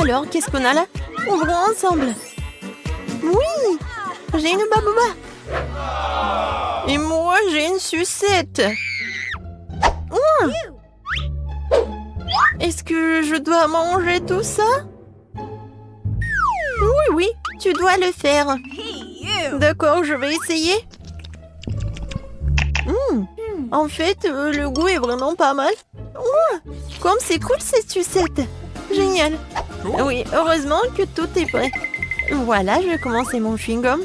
Alors, qu'est-ce qu'on a là? Ouvrons ensemble. Oui, j'ai une babouba. Et moi, j'ai une sucette. Oh. Est-ce que je dois manger tout ça? Oui, oui, tu dois le faire. D'accord, je vais essayer. En fait, le goût est vraiment pas mal. Comme c'est cool cette sucette. Génial. Oui, heureusement que tout est prêt. Voilà, je vais commencer mon chewing-gum.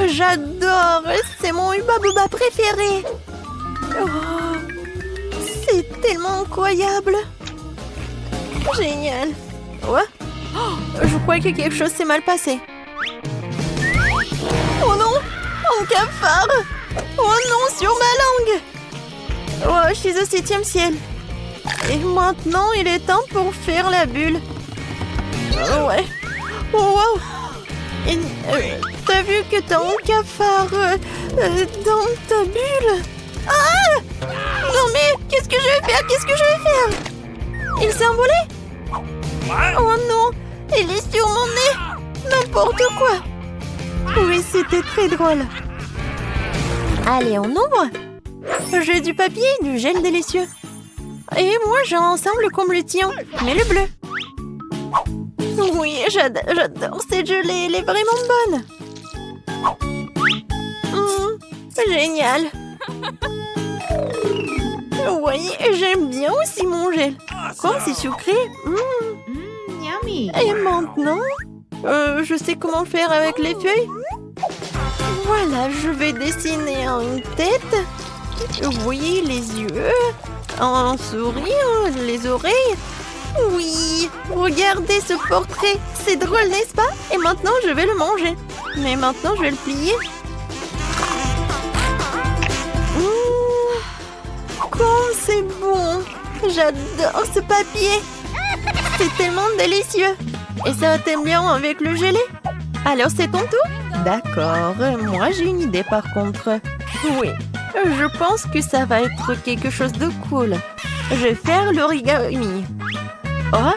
J'adore, c'est mon Hubba Bubba préféré. Oh, c'est tellement incroyable. Génial. Ouais. Je crois que quelque chose s'est mal passé. Oh non, un cafard. Oh non, sur ma langue. Oh, je suis au 7e ciel. Et maintenant, il est temps pour faire la bulle. Oh, ouais. Oh, wow. T'as vu que t'as un cafard dans ta bulle? Ah! Non mais, qu'est-ce que je vais faire? Qu'est-ce que je vais faire? Il s'est envolé? Oh non, il est sur mon nez. N'importe quoi. Oui, c'était très drôle. Allez, on ouvre. J'ai du papier et du gel délicieux. Et moi, j'ai un ensemble comme le tien, mais le bleu. Oui, j'adore cette gelée, elle est vraiment bonne. Génial. Oui, j'aime bien aussi mon gel. Comme c'est sucré. Yummy. Et maintenant, je sais comment faire avec les feuilles. Voilà, je vais dessiner une tête. Oui, les yeux, un sourire, les oreilles. Oui, regardez ce portrait. C'est drôle, n'est-ce pas? Et maintenant, je vais le manger. Mais maintenant, je vais le plier. Comme c'est bon. J'adore ce papier. C'est tellement délicieux. Et ça t'aime bien avec le gelé? Alors, c'est ton tour? D'accord. Moi, j'ai une idée par contre. Oui, je pense que ça va être quelque chose de cool. Je vais faire l'origami. Oh,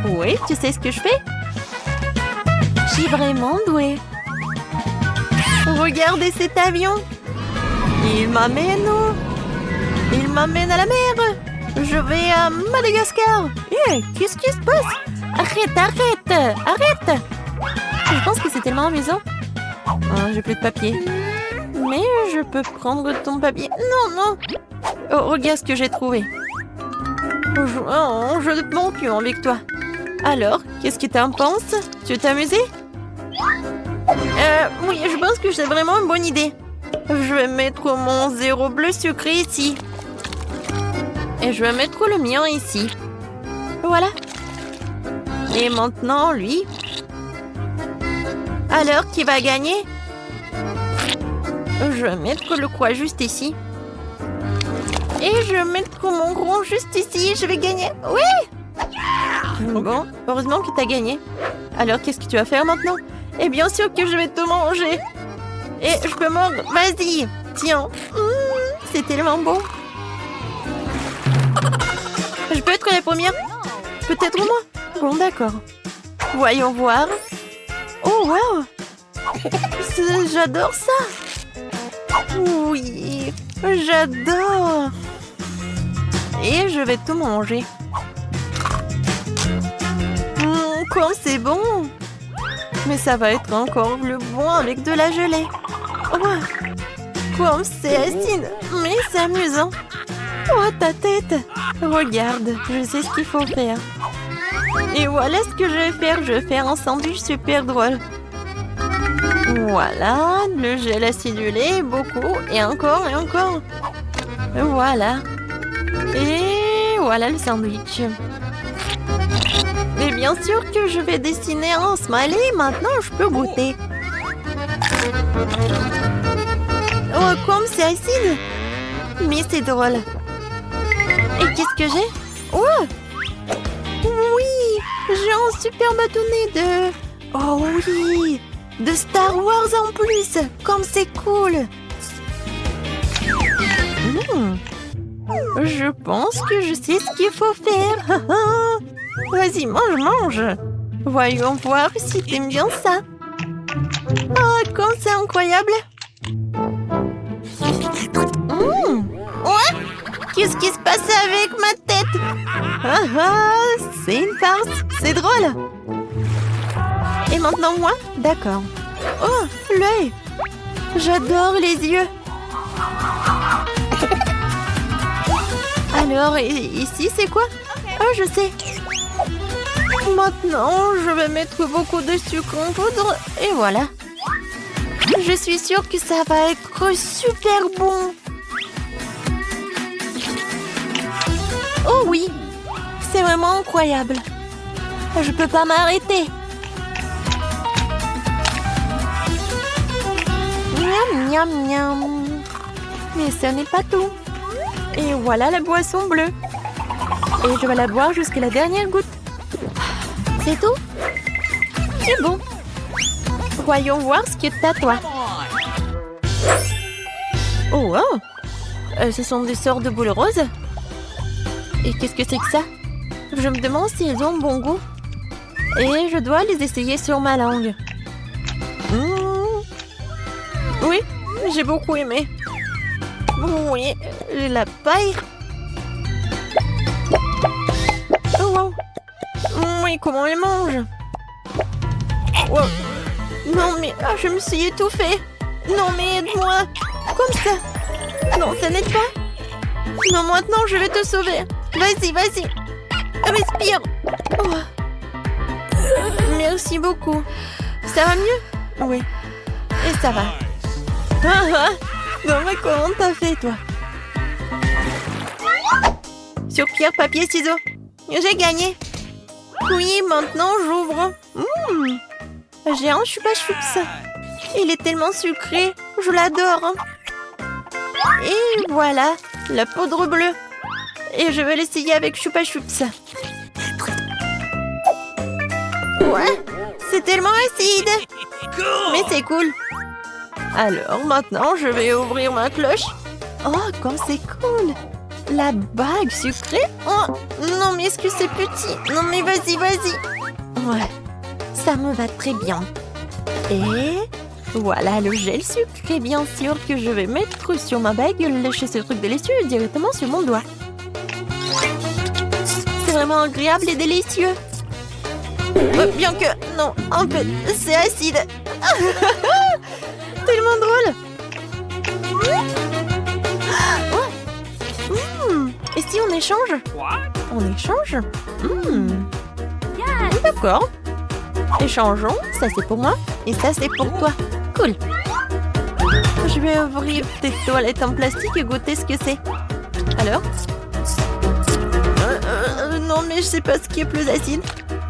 oui, tu sais ce que je fais? Je suis vraiment douée. Regardez cet avion. Il m'amène où? Il m'amène à la mer. Je vais à Madagascar. Qu'est-ce qui se passe? Arrête. Je pense que c'est tellement amusant. J'ai plus de papier. Mais je peux prendre ton papier. Non. Oh, regarde ce que j'ai trouvé. Je ne m'en plus avec toi. Alors, qu'est-ce que t'en penses? Tu veux t'amuser? Oui, je pense que c'est vraiment une bonne idée. Je vais mettre mon 0 bleu sucré ici. Et je vais mettre le mien ici. Voilà. Et maintenant, lui. Alors, qui va gagner? Je vais mettre le quoi juste ici. Et je vais mettre mon gros juste ici. Je vais gagner. Oui! Bon, heureusement que tu as gagné. Alors, qu'est-ce que tu vas faire maintenant? Et bien sûr que je vais te manger. Et je peux mordre. Vas-y. Tiens. C'est tellement beau. Je peux être la première? Peut-être moi? Bon, d'accord. Voyons voir. Oh, wow! J'adore ça! Oui, j'adore! Et je vais tout manger. Comme c'est bon! Mais ça va être encore plus bon avec de la gelée. Oh, comme c'est acide, mais c'est amusant. Oh, ta tête! Regarde, je sais ce qu'il faut faire. Et voilà ce que je vais faire. Je vais faire un sandwich super drôle. Voilà, le gel acidulé, beaucoup, et encore, et encore. Voilà. Et voilà le sandwich. Et bien sûr que je vais dessiner un smiley. Maintenant, je peux goûter. Oh, comme c'est acide. Mais c'est drôle. Et qu'est-ce que j'ai? Oh! Oui! J'ai un super bâtonnet de... Oh oui! De Star Wars en plus! Comme c'est cool! Je pense que je sais ce qu'il faut faire! Vas-y, mange, mange. Voyons voir si t'aimes bien ça. Oh, comme c'est incroyable. Ouais. Qu'est-ce qui se passe avec ma tête? C'est une farce. C'est drôle. Et maintenant moi? D'accord. Oh, l'œil. J'adore les yeux. Alors, ici, c'est quoi? Oh, je sais. Maintenant, je vais mettre beaucoup de sucre en poudre. Et voilà. Je suis sûre que ça va être super bon. Oh oui. C'est vraiment incroyable. Je peux pas m'arrêter. Miam, miam, miam. Mais ce n'est pas tout. Et voilà la boisson bleue. Et je vais la boire jusqu'à la dernière goutte. C'est tout? C'est bon. Voyons voir ce que t'as, toi. Oh, wow. Ce sont des sortes de boules roses. Et qu'est-ce que c'est que ça? Je me demande si elles ont bon goût. Et je dois les essayer sur ma langue. Oui, j'ai beaucoup aimé. Oui, la paille. Oh, wow. Oui, comment on les mange? Wow. Non, mais je me suis étouffée. Non, mais aide-moi. Comme ça. Non, ça n'aide pas. Non, maintenant, je vais te sauver. Vas-y, vas-y. Respire. Oh. Merci beaucoup. Ça va mieux? Oui. Et ça va. Non, mais comment t'as fait, toi? Sur pierre, papier, ciseaux. J'ai gagné. Oui, maintenant, j'ouvre. J'ai un chupa-chups. Il est tellement sucré. Je l'adore. Et voilà, la poudre bleue. Et je vais l'essayer avec chupa-chups. Ouais, c'est tellement acide. Mais c'est cool. Alors, maintenant, je vais ouvrir ma cloche. Oh, comme c'est cool. La bague sucrée. Oh, non, mais est-ce que c'est petit? Non, mais vas-y, vas-y. Ouais, ça me va très bien. Et voilà le gel sucré, bien sûr, que je vais mettre sur ma bague et lécher ce truc délicieux directement sur mon doigt. C'est vraiment agréable et délicieux. Bien que, non, en fait, c'est acide. Tellement drôle. Et si on échange? On échange? D'accord. Échangeons. Ça, c'est pour moi. Et ça, c'est pour toi. Cool. Je vais ouvrir tes toilettes en plastique et goûter ce que c'est. Alors? Non, mais je sais pas ce qui est plus acide.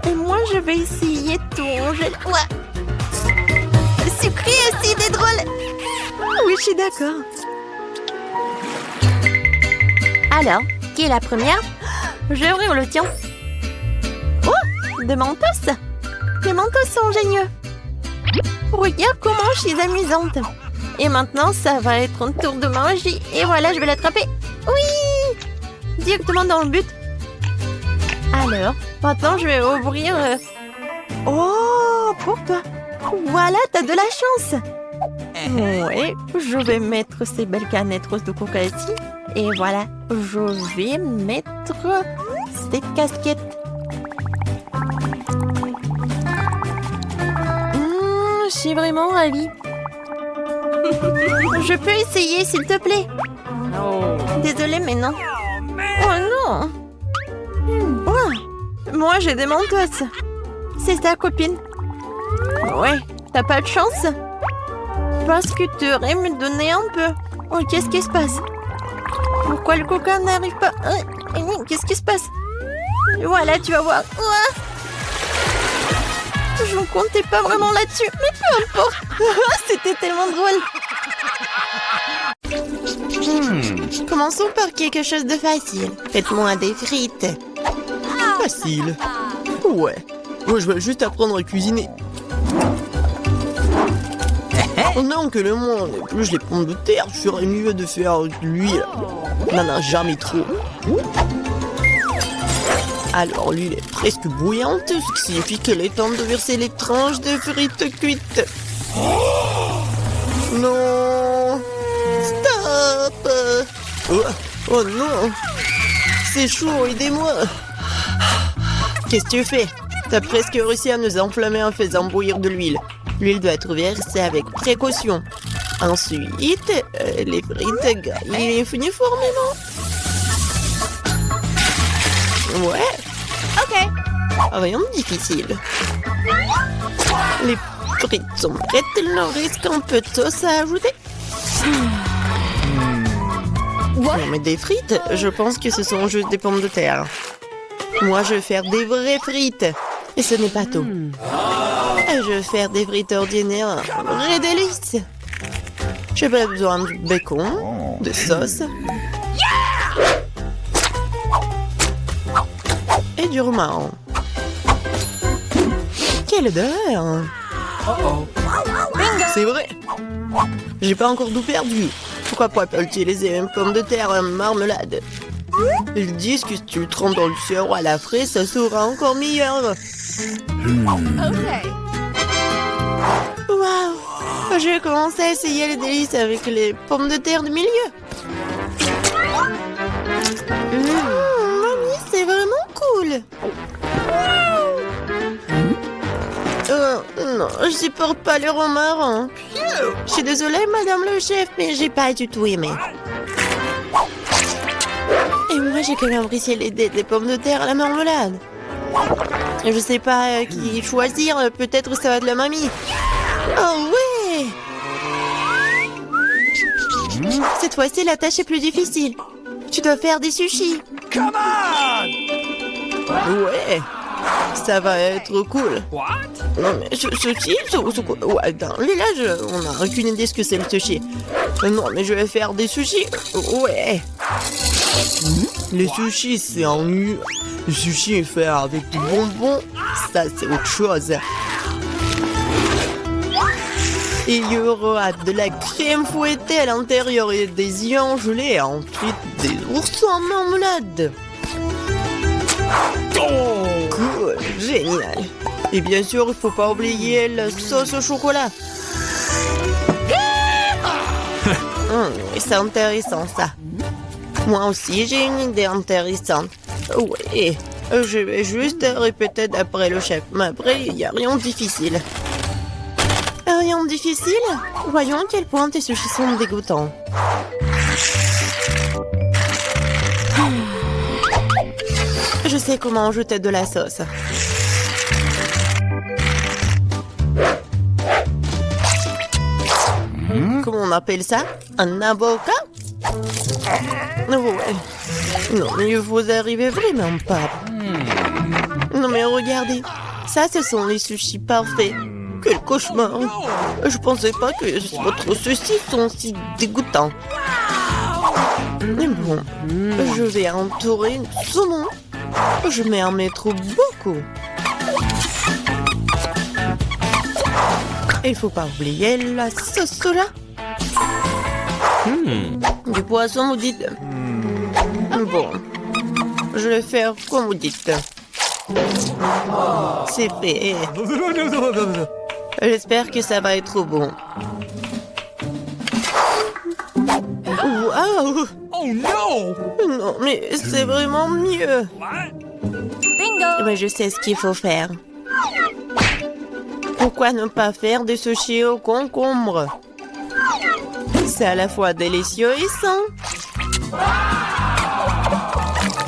Et moi, je vais essayer ton gel. Ouais. Sucré, acide et drôle. Oui, je suis d'accord. Alors, qui est la première? Je vais ouvrir le tien. Oh, des mentos. Les mentos sont géniaux. Regarde comment je suis amusante. Et maintenant, ça va être un tour de magie. Et voilà, je vais l'attraper. Oui! Directement dans le but. Alors, maintenant, je vais ouvrir... Oh, pour toi. Voilà, t'as de la chance. Oui, je vais mettre ces belles canettes roses de coca ici. Et voilà, je vais mettre cette casquette. Je suis vraiment ravie. Je peux essayer, s'il te plaît? Désolée, mais non. Oh non! Oh, moi, j'ai des mentos. C'est ta copine. Ouais, t'as pas de chance? Parce que tu aurais me donner un peu. Oh, qu'est-ce qui se passe? Pourquoi le coca n'arrive pas? Qu'est-ce qui se passe? Voilà, tu vas voir. Je ne comptais pas vraiment là-dessus, mais peu importe. C'était tellement drôle. Commençons par quelque chose de facile. Faites-moi des frites. Facile. Ouais. Moi, je vais juste apprendre à cuisiner. Non, que le monde. Plus les pommes de terre, je ferais mieux de faire de l'huile. Non, jamais trop. Alors l'huile est presque bouillante, ce qui signifie qu'il est temps de verser les tranches de frites cuites. Non! Stop! Oh non! C'est chaud, aidez-moi! Qu'est-ce que tu fais? T'as presque réussi à nous enflammer en faisant bouillir de l'huile. L'huile doit être versée avec précaution. Ensuite, les frites grillent uniformément. Ouais. OK. Rien de difficile. Les frites sont prêtes, il leur reste un peu de sauce à ajouter. Non mais des frites, je pense que ce sont juste des pommes de terre. Moi, je vais faire des vraies frites. Et ce n'est pas tout. Je vais faire des frites ordinaires, vraies délices. J'ai pas besoin de bacon, de sauce. Et du romarin. Quelle odeur! C'est vrai! J'ai pas encore tout perdu. Pourquoi pas utiliser une pomme de terre en marmelade? Ils disent que si tu le trempes dans le sirop à la fraise, ça sera encore meilleur. Waouh! Je vais commencer à essayer les délices avec les pommes de terre du milieu. Mamie, c'est vraiment cool. Non, je supporte pas le romarin. Je suis désolée, madame le chef, mais j'ai pas du tout aimé. Et moi, j'ai quand même apprécié les pommes de terre à la marmelade. Je sais pas qui choisir, peut-être ça va être la mamie. Oh ouais! Cette fois-ci, la tâche est plus difficile. Tu dois faire des sushis. Come on! Ouais, ça va être cool. What? Non mais sushi, ouais, dans le village, on n'a aucune idée ce que c'est le sushi. Non mais je vais faire des sushis. Ouais. Les sushis, c'est ennuyeux. Le sushi est fait avec du bonbon, ça c'est autre chose. Il y aura de la crème fouettée à l'intérieur et des œufs gelés et ensuite des ours en marmelade. Cool, génial. Et bien sûr, il faut pas oublier la sauce au chocolat. C'est intéressant ça. Moi aussi, j'ai une idée intéressante. Oui, je vais juste répéter d'après le chef. Mais après, il n'y a rien de difficile. Rien de difficile? Voyons à quel point tes sushis sont dégoûtants. Je sais comment ajouter de la sauce. Comment on appelle ça? Un avocat? Ouais. Non, mais vous arrivez vraiment pas. Non, mais regardez. Ça, ce sont les sushis parfaits. Quel cauchemar. Je pensais pas que votre sushi sont si dégoûtants. Mais bon, je vais entourer de saumon. Je vais en mettre beaucoup. Il faut pas oublier la sauce soja. Du poisson, vous dites. Bon, je vais faire comme vous dites. C'est fait. J'espère que ça va être bon. Waouh! Oh non! Non, mais c'est vraiment mieux. Bingo! Mais je sais ce qu'il faut faire. Pourquoi ne pas faire des sushis au concombre? C'est à la fois délicieux et sain.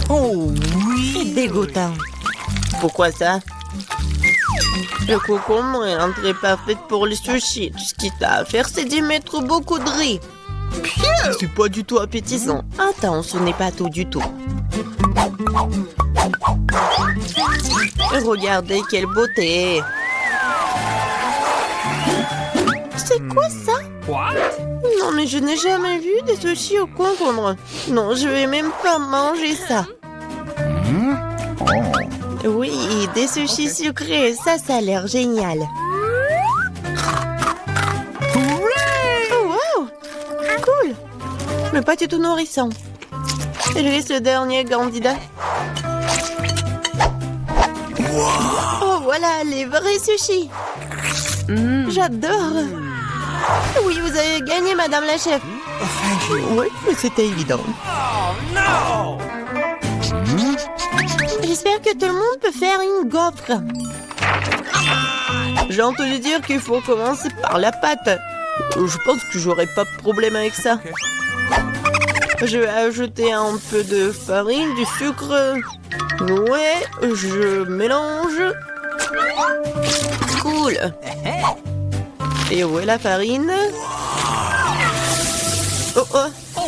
Oh oui! Et dégoûtant. Pourquoi ça? Le concombre est l'entrée parfaite pour les sushis. Tout ce qu'il t'a à faire, c'est d'y mettre beaucoup de riz. C'est pas du tout appétissant. Attends, ce n'est pas tout du tout. Regardez quelle beauté. C'est quoi ça? Non, mais je n'ai jamais vu des sushis au concombre. Non, je vais même pas manger ça. Oui, des sushis sucrés, ça a l'air génial. Oh, wow! Cool! Mais pas du tout nourrissant. Il reste le dernier candidat. voilà les vrais sushis. J'adore. Oui, vous avez gagné, madame la chef. Oui, mais c'était évident. J'espère que tout le monde peut faire une gaufre. J'ai entendu dire qu'il faut commencer par la pâte. Je pense que j'aurai pas de problème avec ça. Je vais ajouter un peu de farine, du sucre. Ouais, je mélange. Cool. Et où est la farine? Oh oh,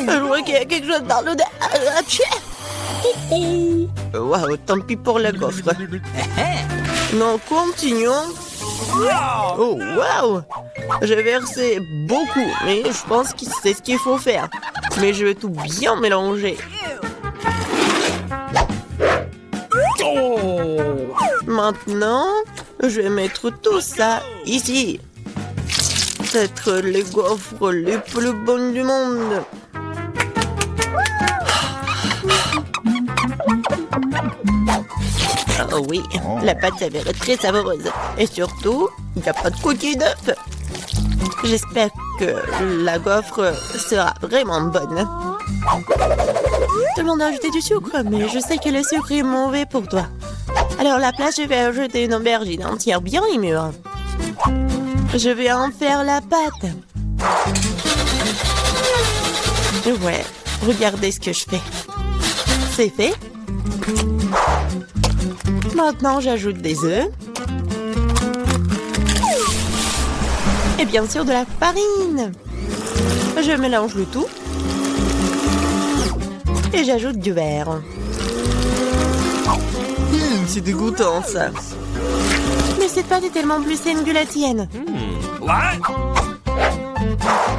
je vois qu'il y a quelque chose dans l'odeur. Waouh, tant pis pour la gaufre. Non, continuons. Oh, waouh! J'ai versé beaucoup, mais je pense que c'est ce qu'il faut faire. Mais je vais tout bien mélanger. Maintenant, je vais mettre tout ça ici. Peut-être les gaufres les plus bonnes du monde. Oh oui, la pâte s'avère très savoureuse. Et surtout, il n'y a pas de coquille d'œuf. J'espère que la gaufre sera vraiment bonne. Tout le monde a ajouté du sucre, mais je sais que le sucre est mauvais pour toi. Alors à la place, je vais ajouter une aubergine entière bien mûre. Je vais en faire la pâte. Ouais, regardez ce que je fais. C'est fait. Maintenant, j'ajoute des œufs. Et bien sûr, de la farine. Je mélange le tout. Et j'ajoute du beurre. C'est dégoûtant, ça. Mais cette pâte est tellement plus saine que la tienne.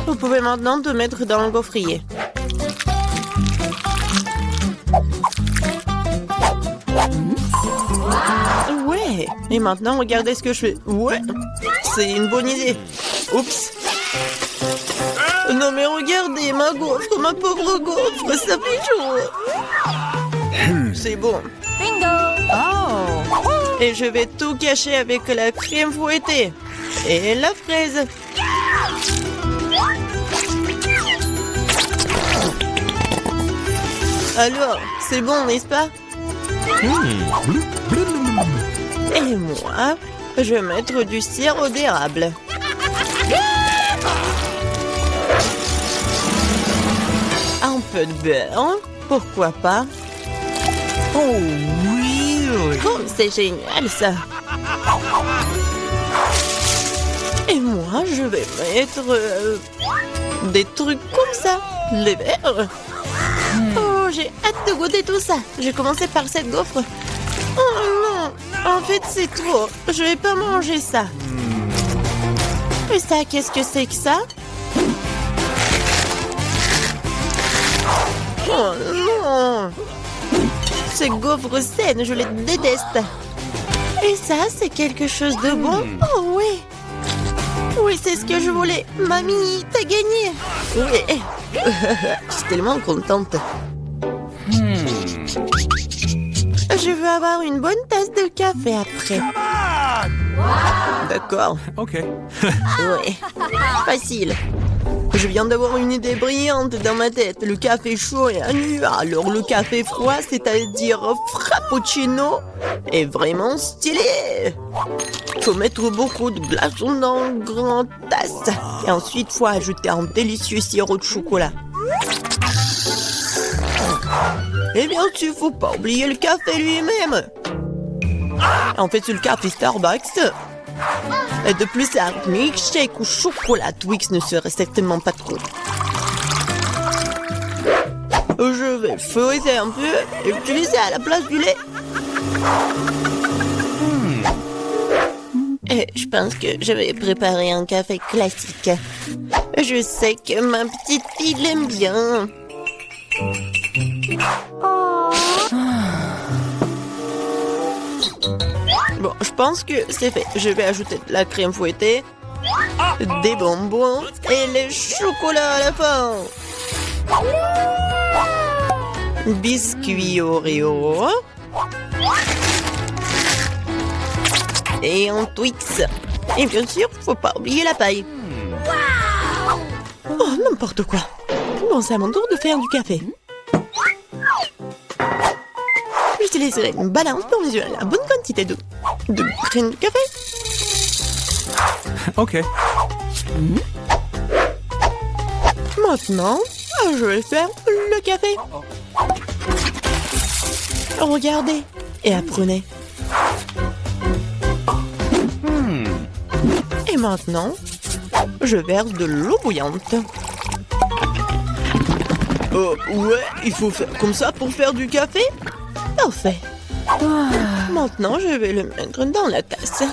Vous pouvez maintenant te mettre dans le gaufrier. Ouais. Et maintenant, regardez ce que je fais. Ouais. C'est une bonne idée. Oups. Non mais regardez, ma gaufre, ma pauvre gaufre, ça fait chaud. C'est bon. Bingo! Oh! Et je vais tout cacher avec la crème fouettée. Et la fraise. Alors, c'est bon, n'est-ce pas? Et moi, je vais mettre du sirop d'érable. Un peu de beurre, pourquoi pas? Oh oui! Oh, c'est génial ça! Et moi, je vais mettre des trucs comme ça, les verres. Oh, j'ai hâte de goûter tout ça. Je vais commencer par cette gaufre. Oh non, en fait c'est trop. Je vais pas manger ça. Et ça, qu'est-ce que c'est que ça? Oh non! Ces gaufres saines, je les déteste. Et ça, c'est quelque chose de bon? Oh oui! Oui, c'est ce que je voulais. Mamie, t'as gagné. Oui. Je suis tellement contente. Je veux avoir une bonne tasse de café après. D'accord. Ok. Oui. Facile. Je viens d'avoir une idée brillante dans ma tête. Le café chaud est nu. Alors le café froid, c'est-à-dire frappuccino, est vraiment stylé. Faut mettre beaucoup de glaçons dans une grande tasse. Et ensuite, faut ajouter un délicieux sirop de chocolat. Et bien sûr, faut pas oublier le café lui-même. En fait, c'est le café Starbucks. Et de plus, un milkshake ou chocolat Twix ne serait certainement pas trop. Je vais feuilleter un peu et utiliser à la place du lait. Et je pense que je vais préparer un café classique. Je sais que ma petite fille l'aime bien. Bon, je pense que c'est fait. Je vais ajouter de la crème fouettée, des bonbons et les chocolats à la fin. Biscuits Oreo. Et un Twix. Et bien sûr, faut pas oublier la paille. Oh, n'importe quoi. Bon, c'est à mon tour de faire du café. J'utiliserai une balance pour mesurer la bonne quantité de graines de café. Ok. Maintenant, je vais faire le café. Regardez et apprenez. Et maintenant, je verse de l'eau bouillante. Ouais, il faut faire comme ça pour faire du café? Parfait. Maintenant, je vais le mettre dans la tasse.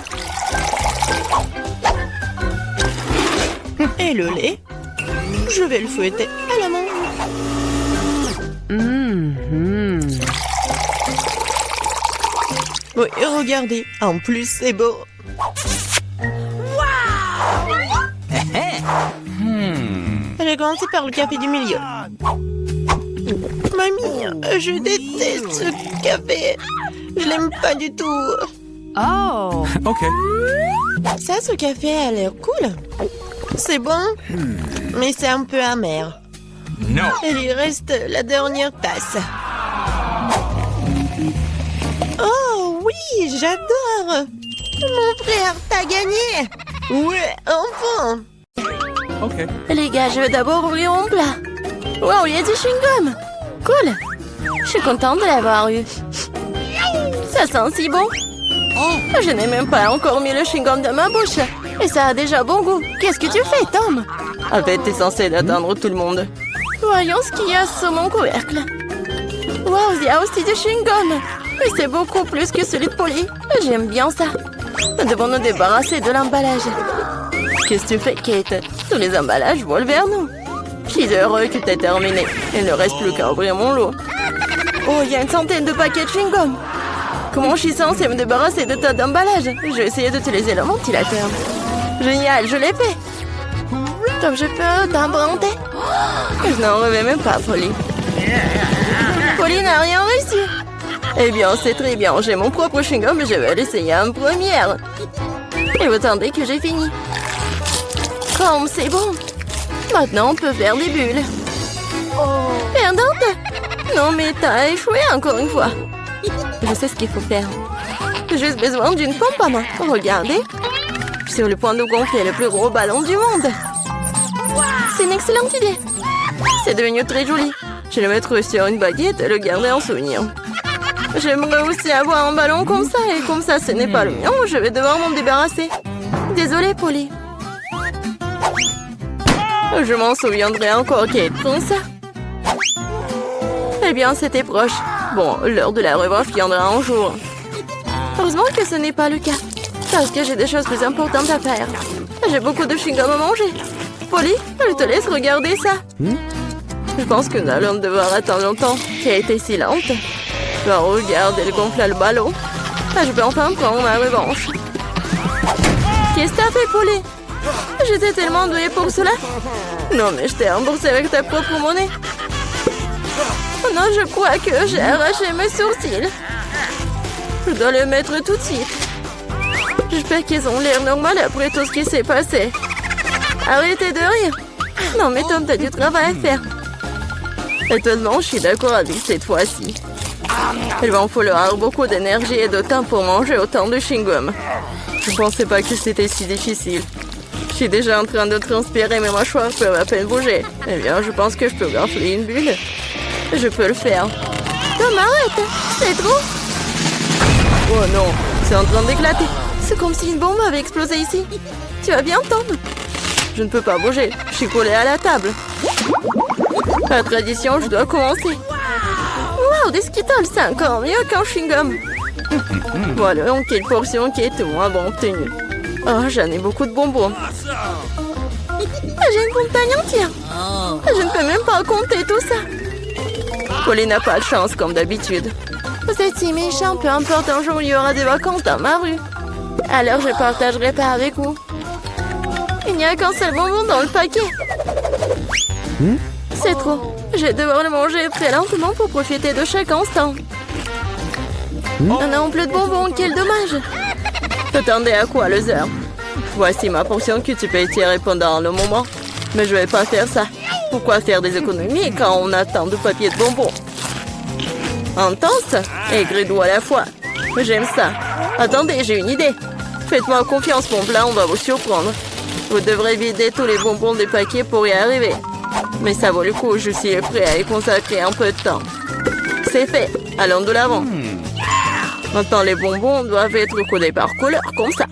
Et le lait, je vais le fouetter à la main. Oui, regardez, en plus c'est beau. J'ai commencé par le café du milieu. Mamie, je déteste ce café. Je l'aime pas du tout. Oh. Ok. Ça, ce café a l'air cool. C'est bon, mais c'est un peu amer. No. Il lui reste la dernière tasse. Oh oui, j'adore. Mon frère, t'as gagné. Ouais, enfin. Ok. Les gars, je vais d'abord ouvrir mon plat. Wow, il y a du chewing-gum. Cool. Je suis contente de l'avoir eu. Ça sent si bon. Je n'ai même pas encore mis le chewing-gum dans ma bouche. Et ça a déjà bon goût. Qu'est-ce que tu fais, Tom? En fait, t'es censé attendre tout le monde. Voyons ce qu'il y a sur mon couvercle. Wow, il y a aussi du chewing-gum. Mais c'est beaucoup plus que celui de Polly. J'aime bien ça. Nous devons nous débarrasser de l'emballage. Qu'est-ce que tu fais, Kate? Tous les emballages volent vers nous. Je suis heureux que t'aies terminé. Il ne reste plus qu'à ouvrir mon lot. Oh, il y a une centaine de paquets de chewing-gum. Comment je suis censée me débarrasser de tas d'emballages? Je vais essayer d'utiliser le ventilateur. Génial, je l'ai fait. Donc je peux t'emprunter? Je n'en reviens même pas, Polly. Polly n'a rien reçu. Eh bien, c'est très bien. J'ai mon propre chewing-gum et je vais l'essayer en première. Il faut attendre que j'ai fini. Comme c'est bon. Maintenant, on peut faire des bulles. Perdante? Non, mais t'as échoué encore une fois. Je sais ce qu'il faut faire. J'ai juste besoin d'une pompe à main. Regardez. Je suis sur le point de gonfler le plus gros ballon du monde. C'est une excellente idée. C'est devenu très joli. Je vais le mettre sur une baguette et le garder en souvenir. J'aimerais aussi avoir un ballon comme ça. Et comme ça, ce n'est pas le mien, je vais devoir m'en débarrasser. Désolée, Polly. Je m'en souviendrai encore, Kate. Prends ça. Eh bien, c'était proche. Bon, l'heure de la revanche viendra un jour. Heureusement que ce n'est pas le cas. Parce que j'ai des choses plus importantes à faire. J'ai beaucoup de chewing-gum à manger. Polly, je te laisse regarder ça. Je pense que nous allons devoir attendre longtemps. Kate est si lente. Ben, regarde, elle gonfle le ballon. Je peux enfin prendre ma revanche. Qu'est-ce que t'as fait, Polly? J'étais tellement douée pour cela. Non, mais je t'ai remboursé avec ta propre monnaie. Oh non, je crois que j'ai arraché mes sourcils. Je dois le mettre tout de suite. J'espère qu'ils ont l'air normal après tout ce qui s'est passé. Arrêtez de rire. Non, mais Tom, t'as du travail à faire. Étonnamment, je suis d'accord avec cette fois-ci. Il va en falloir beaucoup d'énergie et de temps pour manger autant de chewing-gum. Je pensais pas que c'était si difficile. Je suis déjà en train de transpirer, mes mâchoires peuvent à peine bouger. Eh bien, je pense que je peux gonfler une bulle. Je peux le faire. Tom, arrête! C'est trop! Oh non, c'est en train d'éclater. C'est comme si une bombe avait explosé ici. Tu vas bien, Tom? Je ne peux pas bouger. Je suis collée à la table. La tradition, je dois commencer. Wow, des Skittles, c'est encore mieux qu'un chewing-gum. Voilà, donc quelle portion qui est moins bon obtenue. Oh, j'en ai beaucoup de bonbons. J'ai une montagne entière. Je ne peux même pas compter tout ça. Polly n'a pas de chance, comme d'habitude. Vous êtes si méchant, peu importe, un jour il y aura des vacances dans ma rue. Alors je partagerai pas avec vous. Il n'y a qu'un seul bonbon dans le paquet. C'est trop. Je vais devoir le manger très lentement pour profiter de chaque instant. On n'a plus de bonbons, quel dommage. T'attendais à quoi, loser? Voici ma portion que tu peux étirer pendant le moment. Mais je vais pas faire ça. Pourquoi faire des économies quand on a tant de papier de bonbons? Intense et gris-doux à la fois. J'aime ça. Attendez, j'ai une idée. Faites-moi confiance, mon plat, on va vous surprendre. Vous devrez vider tous les bonbons des paquets pour y arriver. Mais ça vaut le coup, je suis prêt à y consacrer un peu de temps. C'est fait, allons de l'avant. Maintenant, les bonbons doivent être codés par couleur, comme ça.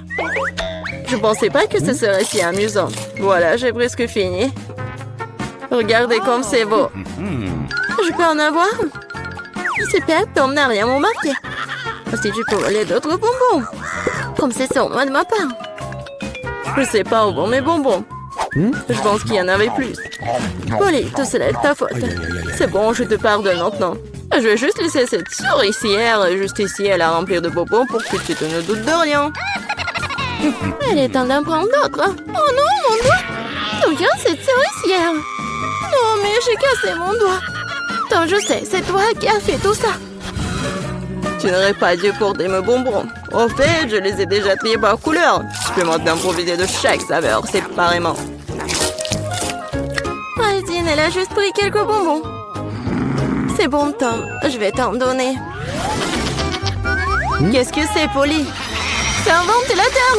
Je pensais pas que ce serait si amusant. Voilà, j'ai presque fini. Regardez comme c'est beau. Je peux en avoir? Super, Tom n'a rien remarqué. Si tu peux voler d'autres bonbons. Comme c'est ça, moi de ma part. Je sais pas où vont mes bonbons. Je pense qu'il y en avait plus. Polly, tout cela est de ta faute. C'est bon, je te pardonne maintenant. Je vais juste laisser cette souricière juste ici à la remplir de bonbons pour que tu te ne doutes de rien. Il est temps d'en prendre d'autres. Oh non, mon doigt! D'où vient cette souricière? Non, mais j'ai cassé mon doigt. Tant je sais, c'est toi qui as fait tout ça. Tu n'aurais pas dû porter mes bonbons. Au fait, je les ai déjà triés par couleur. Je peux maintenant profiter de chaque saveur séparément. Aldine, elle a juste pris quelques bonbons. C'est bon, Tom. Je vais t'en donner. Qu'est-ce que c'est, Polly? C'est un ventilateur.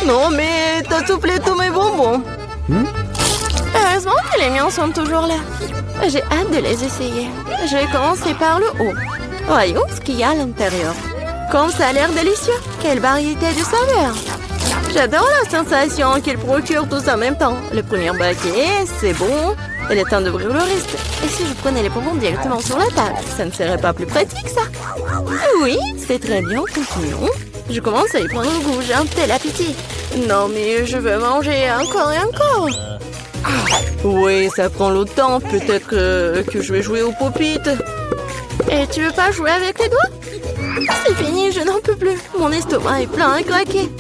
Non, mais t'as soufflé tous mes bonbons. Heureusement que les miens sont toujours là. J'ai hâte de les essayer. Je vais commencer par le haut. Voyons ce qu'il y a à l'intérieur. Comme ça a l'air délicieux. Quelle variété de saveurs. J'adore la sensation qu'il procure tous en même temps. Le premier baquet, c'est bon. Il est temps d'ouvrir le reste. Et si je prenais les bonbons directement sur la table, ça ne serait pas plus pratique, ça? Oui, c'est très bien. Continuons. Je commence à y prendre le goût. J'ai un tel appétit. Non, mais je veux manger encore et encore. Oui, ça prend le temps. Peut-être que je vais jouer au pop-it. Et tu veux pas jouer avec les doigts? C'est fini, je n'en peux plus. Mon estomac est plein à craquer.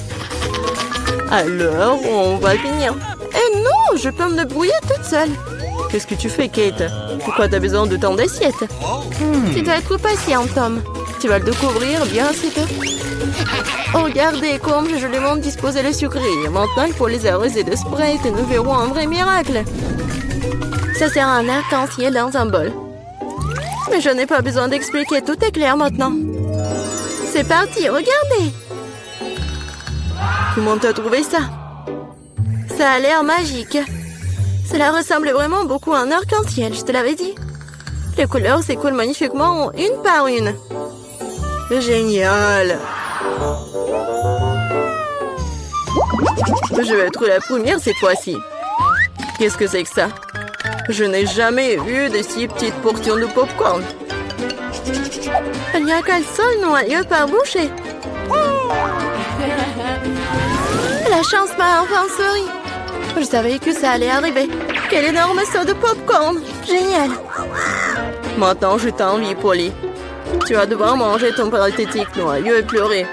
Alors, on va finir. Eh non, je peux me débrouiller toute seule. Qu'est-ce que tu fais, Kate? Pourquoi t'as besoin de tant d'assiettes? Tu dois être patient, Tom. Tu vas le découvrir bien assez tôt. Oh, regardez comme j'ai joliment disposé les sucreries. Maintenant, il faut les arroser de Sprite et nous verrons un vrai miracle. Ça sert à un arc-en-ciel dans un bol. Mais je n'ai pas besoin d'expliquer, tout est clair maintenant. C'est parti, regardez. Comment t'as trouvé ça? Ça a l'air magique. Cela ressemble vraiment beaucoup à un arc-en-ciel, je te l'avais dit. Les couleurs s'écoulent magnifiquement une par une. Génial. Je vais être la première cette fois-ci. Qu'est-ce que c'est que ça? Je n'ai jamais vu de si petites portions de popcorn. Il n'y a qu'un seul noyau par bouchée. La chance m'a enfin souri. Je savais que ça allait arriver. Quel énorme saut de popcorn. Génial. Maintenant, je t'envie, Polly. Tu vas devoir manger ton pathétique noyau et pleurer.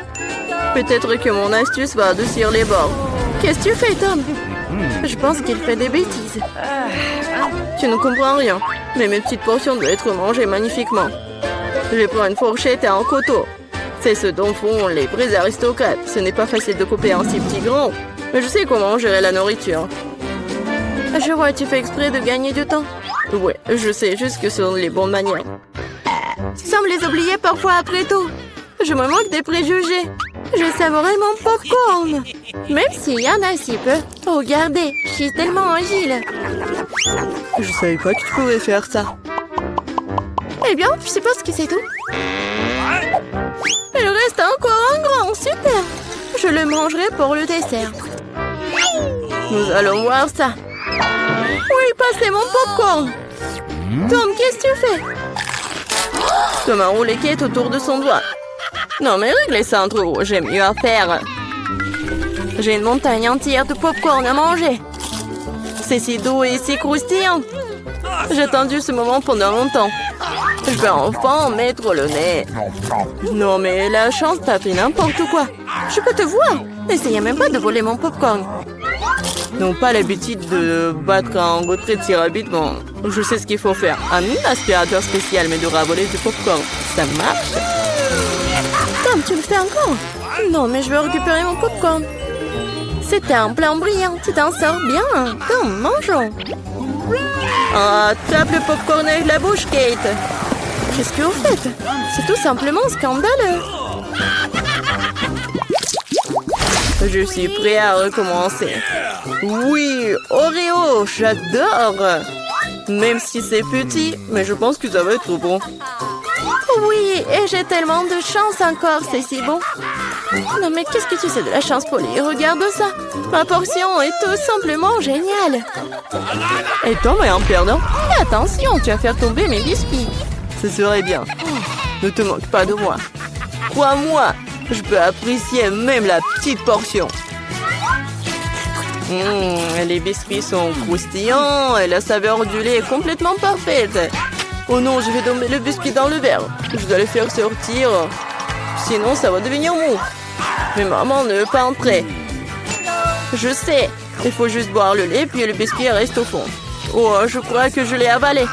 Peut-être que mon astuce va adoucir les bords. Qu'est-ce que tu fais, Tom? Je pense qu'il fait des bêtises. Tu ne comprends rien. Mais mes petites portions doivent être mangées magnifiquement. Je prends une fourchette et un couteau. C'est ce dont font les vrais aristocrates. Ce n'est pas facile de couper un si petit grand. Mais je sais comment gérer la nourriture. Je vois, tu fais exprès de gagner du temps. Ouais, je sais juste que ce sont les bonnes manières. Tu sembles les oublier parfois après tout. Je me moque des préjugés. Je savourais mon popcorn. Même s'il y en a si peu. Oh, regardez, je suis tellement agile. Je savais pas que tu pouvais faire ça. Eh bien, je suppose que c'est tout. Il reste encore un grand, super. Je le mangerai pour le dessert. Nous allons voir ça. Oui, passez mon popcorn. Tom, qu'est-ce que tu fais? Tom a roulé Kate autour de son doigt. Non, mais réglez ça entre vous, j'ai mieux à faire. J'ai une montagne entière de popcorn à manger. C'est si doux et si croustillant. J'ai attendu ce moment pendant longtemps. Je vais enfin mettre le nez. Non, mais la chance t'a fait n'importe quoi. Je peux te voir. N'essayez même pas de voler mon popcorn. N'ont pas l'habitude de battre en retraite si rapidement. Je sais ce qu'il faut faire. Un aspirateur spécial m'aidera à voler du popcorn. Ça marche. Miam, tu le fais encore? Non, mais je veux récupérer mon popcorn. C'était un plan brillant. Tu t'en sors bien. Comme, mangeons. Ah, tape le popcorn avec la bouche, Kate. Qu'est-ce que vous faites? C'est tout simplement scandaleux. Je suis prêt à recommencer. Oui, Oreo, j'adore. Même si c'est petit, mais je pense que ça va être bon. Oui, et j'ai tellement de chance encore, c'est si bon. Non mais qu'est-ce que tu sais de la chance, Polly? Regarde ça. Ma portion est tout simplement géniale. Et toi, mais en perdant, fais attention, tu vas faire tomber mes biscuits. Ce serait bien. Ne te moque pas de moi. Crois-moi, je peux apprécier même la petite portion. Les biscuits sont croustillants et la saveur du lait est complètement parfaite. Oh non, je vais tomber le biscuit dans le verre. Je dois le faire sortir. Sinon, ça va devenir mou. Mais maman ne veut pas entrer. Je sais. Il faut juste boire le lait, puis le biscuit reste au fond. Oh, je crois que je l'ai avalé.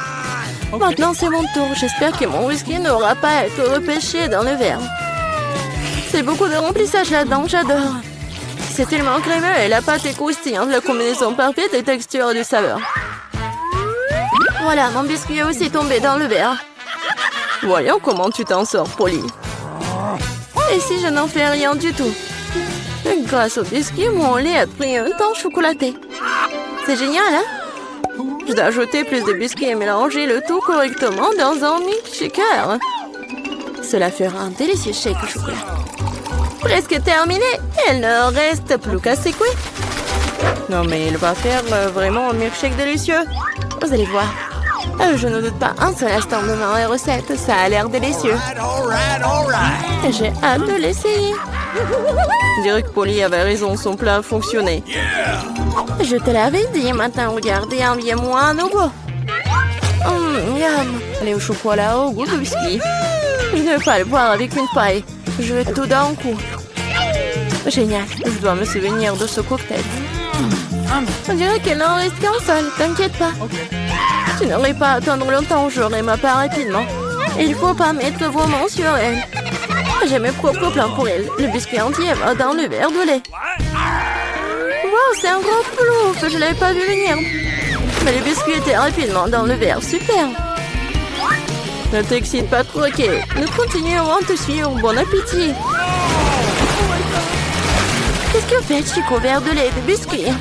Maintenant, c'est mon tour. J'espère que mon whisky n'aura pas à être repêché dans le verre. C'est beaucoup de remplissage là-dedans, j'adore. C'est tellement crémeux et la pâte est croustillante. La combinaison parfaite de texture et de saveur. Voilà, mon biscuit est aussi tombé dans le verre. Voyons comment tu t'en sors, Polly. Et si je n'en fais rien du tout? Grâce au biscuit, mon lait a pris un temps chocolaté. C'est génial, hein? Je dois ajouter plus de biscuits et mélanger le tout correctement dans un milkshaker. Cela fera un délicieux shake au chocolat. Presque terminé. Il ne reste plus qu'à secouer. Non, mais il va faire vraiment un milkshake délicieux. Vous allez voir. Je ne doute pas un seul instant de ma recette. Ça a l'air délicieux. J'ai hâte de l'essayer. Je dirais que Polly avait raison. Son plat a fonctionné. Je te l'avais dit. Maintenant, regardez, enviez-moi à nouveau. Miam. Allez au chocolat au goût de biscuit. Je ne vais pas le boire avec une paille. Je vais tout d'un coup. Génial. Je dois me souvenir de ce cocktail. On dirait qu'il n'en reste qu'un seul. T'inquiète pas. Tu n'aurais pas à attendre longtemps. J'aurai ma part rapidement. Il ne faut pas mettre vos mains sur elle. J'ai mes propres plans pour elle. Le biscuit entier va dans le verre de lait. Wow, c'est un gros plouf. Je ne l'avais pas vu venir. Mais le biscuit était rapidement dans le verre. Super. Ne t'excite pas trop, ok. Nous continuerons à te suivre. Bon appétit. Qu'est-ce que fait Chico? Verre de lait et de biscuits.